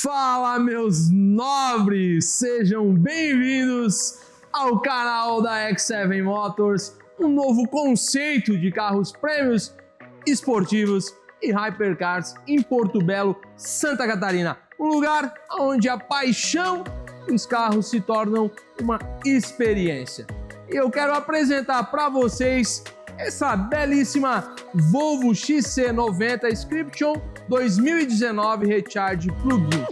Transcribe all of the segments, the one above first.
Fala, meus nobres! Sejam bem-vindos ao canal da X7 Motors, um novo conceito de carros prêmios esportivos e hypercars em Porto Belo, Santa Catarina. Um lugar onde a paixão dos carros se tornam uma experiência. E eu quero apresentar para vocês essa belíssima Volvo XC90 Inscription 2019 Recharge Plug-in.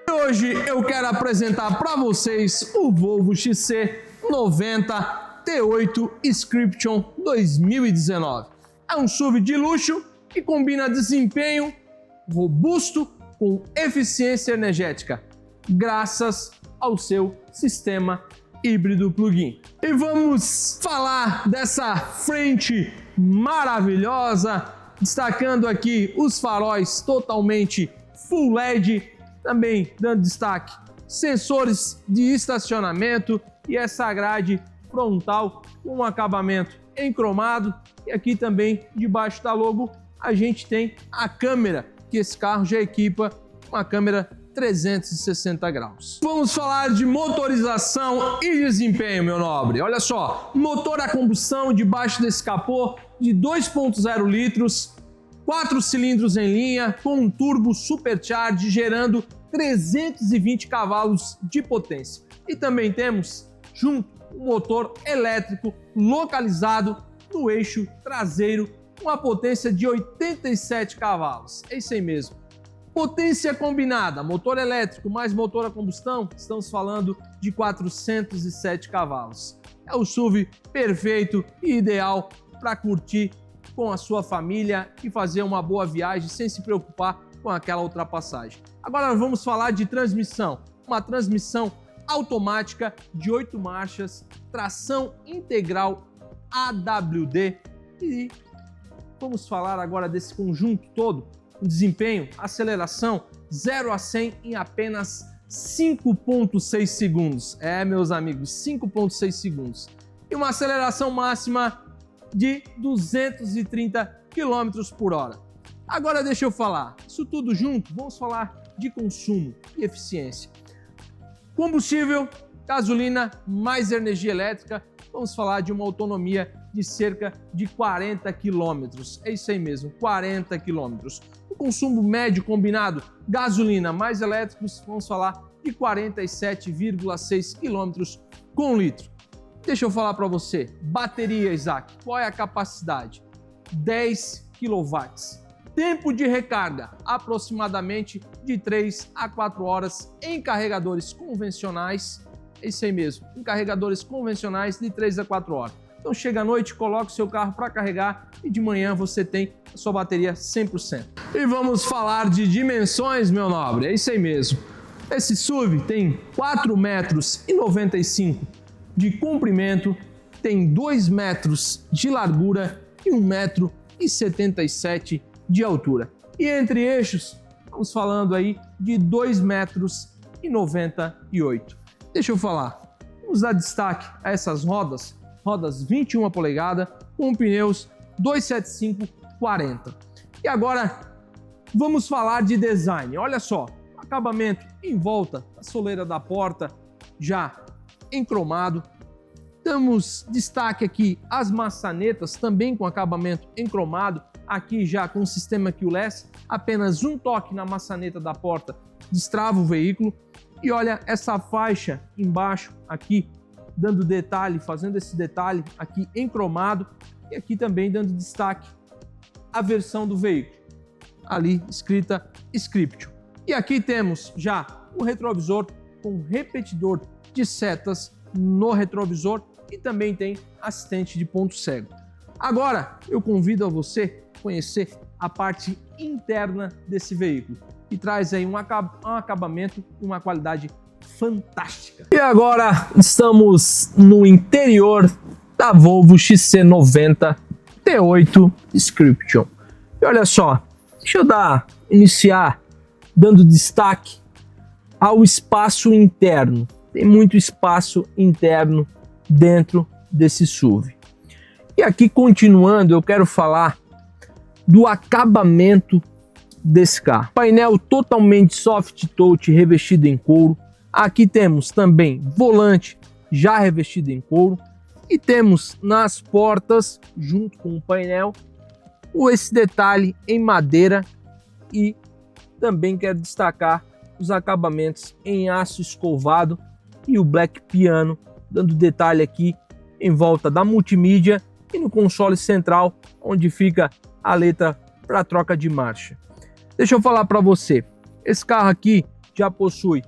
Hoje eu quero apresentar para vocês o Volvo XC90 T8 Inscription 2019. É um SUV de luxo que combina desempenho robusto com eficiência energética, graças ao seu sistema híbrido plug-in. E vamos falar dessa frente maravilhosa, destacando aqui os faróis totalmente Full LED, também dando destaque sensores de estacionamento e essa grade frontal com um acabamento em cromado. E aqui também debaixo da logo a gente tem a câmera, que esse carro já equipa uma câmera 360 graus. Vamos falar de motorização e desempenho, meu nobre. Olha só, motor a combustão debaixo desse capô de 2.0 litros, 4 cilindros em linha com um turbo supercharge gerando 320 cavalos de potência. E também temos junto um motor elétrico localizado no eixo traseiro com uma potência de 87 cavalos. É isso aí mesmo. Potência combinada, motor elétrico mais motor a combustão, estamos falando de 407 cavalos. É o SUV perfeito e ideal para curtir com a sua família e fazer uma boa viagem sem se preocupar com aquela ultrapassagem. Agora vamos falar de transmissão. Uma transmissão automática de 8 marchas, tração integral AWD. E vamos falar agora desse conjunto todo. O desempenho, aceleração 0 a 100 em apenas 5.6 segundos. É, meus amigos, 5.6 segundos. E uma aceleração máxima de 230 km por hora. Agora deixa eu falar, isso tudo junto, vamos falar de consumo e eficiência. Combustível, gasolina mais energia elétrica, vamos falar de uma autonomia de cerca de 40 km. É isso aí mesmo, 40 km. O consumo médio combinado, gasolina mais elétricos, vamos falar de 47,6 km com litro. Deixa eu falar para você, bateria, Isaac, qual é a capacidade? 10 kW. Tempo de recarga, aproximadamente de 3 a 4 horas em carregadores convencionais. É isso aí mesmo, em carregadores convencionais de 3 a 4 horas. Então chega à noite, coloca o seu carro para carregar e de manhã você tem a sua bateria 100%. E vamos falar de dimensões, meu nobre, é isso aí mesmo. Esse SUV tem 4,95 m de comprimento, tem 2 metros de largura e 1,77 m de altura. E entre eixos, estamos falando aí de 2,98 m. Deixa eu falar, vamos dar destaque a essas rodas 21 polegadas com pneus 275/40. E agora vamos falar de design. Olha só, acabamento em volta da soleira da porta já em cromado. Damos destaque aqui as maçanetas também com acabamento em cromado, aqui já com o sistema keyless, apenas um toque na maçaneta da porta destrava o veículo. E olha essa faixa embaixo aqui, dando detalhe, fazendo esse detalhe aqui em cromado, e aqui também dando destaque à versão do veículo, ali escrita Inscription. E aqui temos já o retrovisor com repetidor de setas no retrovisor e também tem assistente de ponto cego. Agora eu convido a você a conhecer a parte interna desse veículo, que traz aí um acabamento e uma qualidade fantástica. E agora estamos no interior da Volvo XC90 T8 Inscription. E olha só, deixa eu iniciar dando destaque ao espaço interno. Tem muito espaço interno dentro desse SUV. E aqui, continuando, eu quero falar do acabamento desse carro. Painel totalmente soft touch revestido em couro. Aqui temos também volante já revestido em couro. E temos nas portas, junto com o painel, esse detalhe em madeira. E também quero destacar os acabamentos em aço escovado e o black piano, dando detalhe aqui em volta da multimídia e no console central, onde fica a letra para troca de marcha. Deixa eu falar para você, esse carro aqui já possui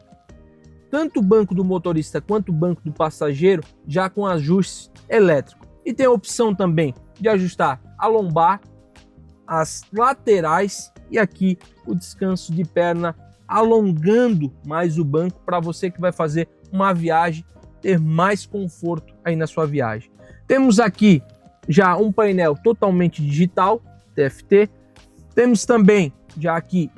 tanto o banco do motorista quanto o banco do passageiro já com ajuste elétrico. E tem a opção também de ajustar a lombar, as laterais e aqui o descanso de perna, alongando mais o banco para você que vai fazer uma viagem ter mais conforto aí na sua viagem. Temos aqui já um painel totalmente digital, TFT. Temos também já aqui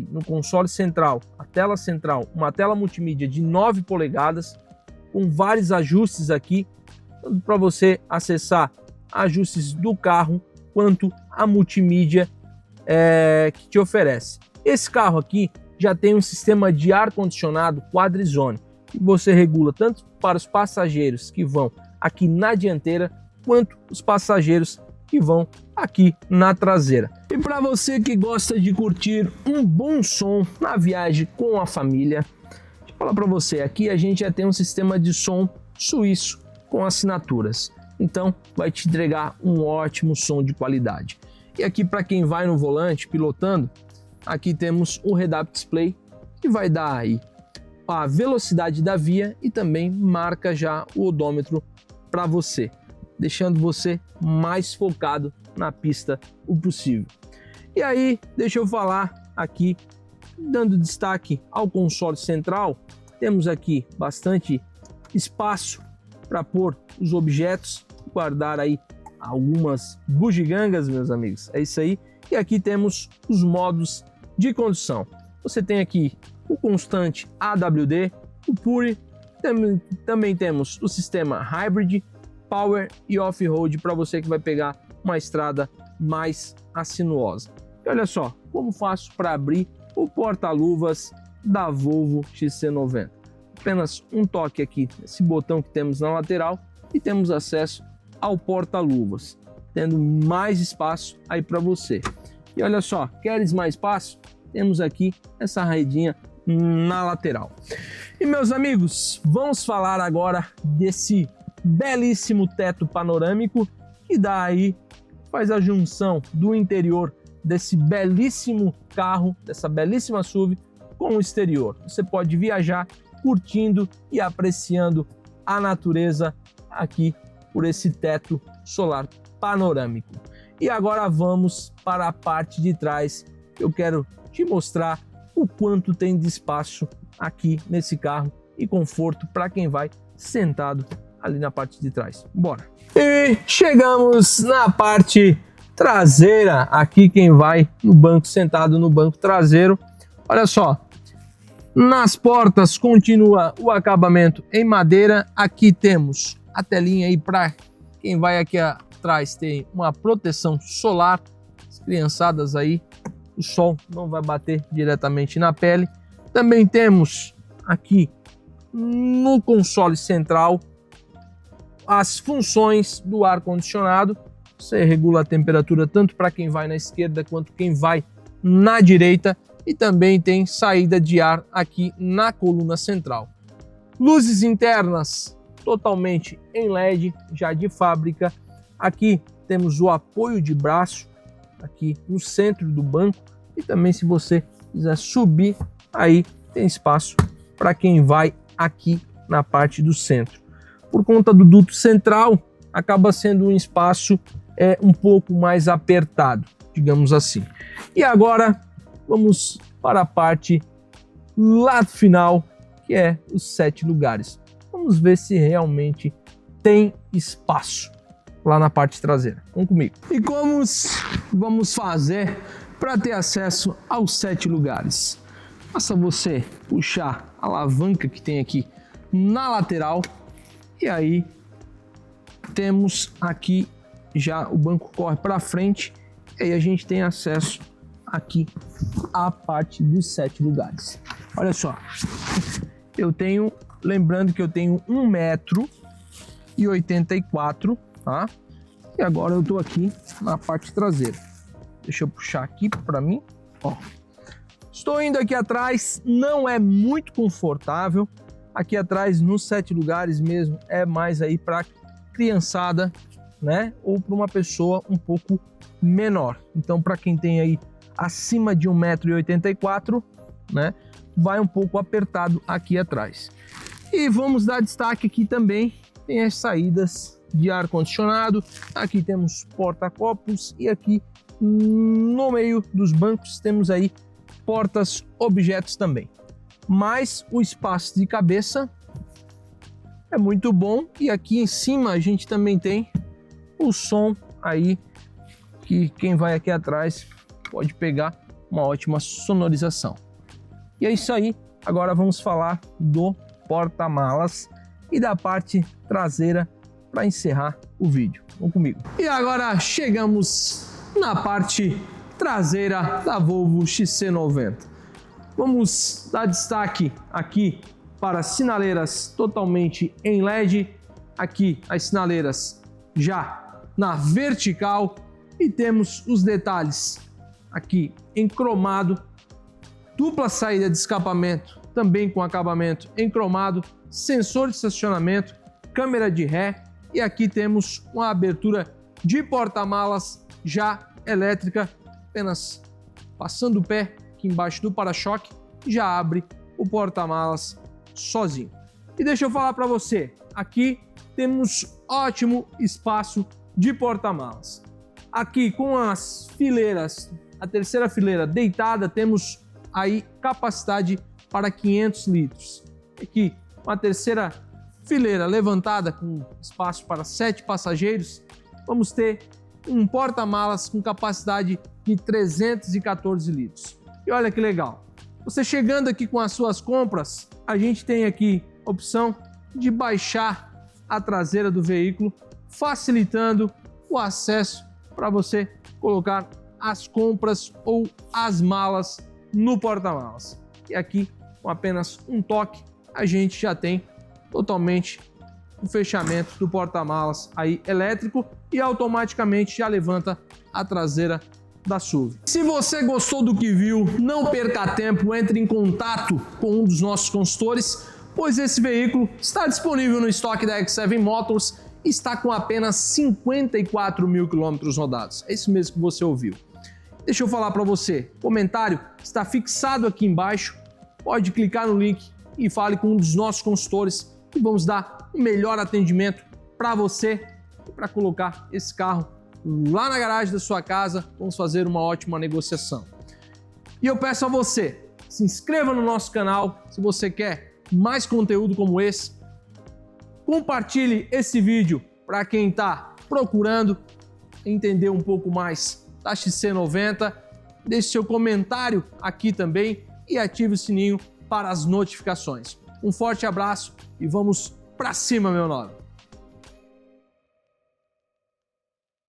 no console central, a tela central, uma tela multimídia de 9 polegadas, com vários ajustes aqui, tanto para você acessar ajustes do carro, quanto a multimídia que te oferece. Esse carro aqui já tem um sistema de ar-condicionado quadrizone, que você regula tanto para os passageiros que vão aqui na dianteira, quanto os passageiros que vão aqui na traseira. E para você que gosta de curtir um bom som na viagem com a família, deixa eu falar para você, aqui a gente já tem um sistema de som suíço com assinaturas, então vai te entregar um ótimo som de qualidade. E aqui, para quem vai no volante pilotando, aqui temos o head-up display, que vai dar aí a velocidade da via e também marca já o odômetro para você, deixando você mais focado na pista o possível. E aí, deixa eu falar aqui, dando destaque ao console central, temos aqui bastante espaço para pôr os objetos, guardar aí algumas bugigangas, meus amigos, é isso aí. E aqui temos os modos de condução. Você tem aqui o constante AWD, o Pure, também temos o sistema Hybrid, Power e Off-Road para você que vai pegar uma estrada mais sinuosa. E olha só como faço para abrir o porta-luvas da Volvo XC90. Apenas um toque aqui nesse botão que temos na lateral e temos acesso ao porta-luvas, tendo mais espaço aí para você. E olha só, queres mais espaço? Temos aqui essa redinha na lateral. E meus amigos, vamos falar agora desse belíssimo teto panorâmico que dá aí, faz a junção do interior desse belíssimo carro, dessa belíssima SUV com o exterior. Você pode viajar curtindo e apreciando a natureza aqui por esse teto solar panorâmico. E agora vamos para a parte de trás. Eu quero te mostrar o quanto tem de espaço aqui nesse carro e conforto para quem vai sentado ali na parte de trás. Bora! E chegamos na parte traseira, aqui quem vai no banco, sentado no banco traseiro. Olha só, nas portas continua o acabamento em madeira. Aqui temos a telinha aí para quem vai aqui atrás, tem uma proteção solar. As criançadas aí, o sol não vai bater diretamente na pele. Também temos aqui no console central as funções do ar-condicionado. Você regula a temperatura tanto para quem vai na esquerda quanto quem vai na direita. E também tem saída de ar aqui na coluna central. Luzes internas totalmente em LED, já de fábrica. Aqui temos o apoio de braço aqui no centro do banco. E também, se você quiser subir, aí tem espaço para quem vai aqui na parte do centro. Por conta do duto central, acaba sendo um espaço um pouco mais apertado. digamos assim. E agora vamos para a parte lá final, que é os 7 lugares. Vamos ver se realmente tem espaço lá na parte traseira. Vamos comigo. E como vamos fazer para ter acesso aos 7 lugares? Basta você puxar a alavanca que tem aqui na lateral e aí temos aqui já o banco corre para frente e aí a gente tem acesso aqui à parte dos 7 lugares. Olha só, lembrando que eu tenho 1,84 m, tá? E agora eu tô aqui na parte traseira. Deixa eu puxar aqui para mim, ó. Estou indo aqui atrás, não é muito confortável. Aqui atrás, nos 7 lugares mesmo, é mais aí para criançada, né? Ou para uma pessoa um pouco menor. Então, para quem tem aí acima de 1,84 m, né? Vai um pouco apertado aqui atrás. E vamos dar destaque aqui também, tem as saídas de ar-condicionado. Aqui temos porta-copos e aqui no meio dos bancos temos aí portas objetos também. Mas o espaço de cabeça é muito bom e aqui em cima a gente também tem o som aí que quem vai aqui atrás pode pegar uma ótima sonorização. E é isso aí, agora vamos falar do porta-malas e da parte traseira para encerrar o vídeo. Vamos comigo. E agora chegamos na parte traseira da Volvo XC90. Vamos dar destaque aqui para sinaleiras totalmente em LED. Aqui as sinaleiras já na vertical e temos os detalhes aqui em cromado, dupla saída de escapamento também com acabamento em cromado, sensor de estacionamento, câmera de ré e aqui temos uma abertura de porta-malas já elétrica, apenas passando o pé aqui embaixo do para-choque já abre o porta-malas sozinho. E deixa eu falar para você, aqui temos ótimo espaço de porta-malas. Aqui com as fileiras, a terceira fileira deitada, temos aí capacidade para 500 litros. Aqui uma terceira fileira levantada com espaço para 7 passageiros, vamos ter um porta-malas com capacidade de 314 litros. E olha que legal, você chegando aqui com as suas compras, a gente tem aqui a opção de baixar a traseira do veículo, facilitando o acesso para você colocar as compras ou as malas no porta-malas. E aqui, com apenas um toque, a gente já tem totalmente o fechamento do porta-malas aí elétrico e automaticamente já levanta a traseira da SUV. Se você gostou do que viu, não perca tempo, entre em contato com um dos nossos consultores, pois esse veículo está disponível no estoque da X7 Motors e está com apenas 54 mil quilômetros rodados. É isso mesmo que você ouviu. Deixa eu falar para você, o comentário está fixado aqui embaixo, pode clicar no link e fale com um dos nossos consultores e vamos dar o melhor atendimento para você e para colocar esse carro lá na garagem da sua casa, vamos fazer uma ótima negociação. E eu peço a você, se inscreva no nosso canal se você quer mais conteúdo como esse, compartilhe esse vídeo para quem está procurando entender um pouco mais da XC90, deixe seu comentário aqui também e ative o sininho para as notificações. Um forte abraço e vamos para cima, meu nobre!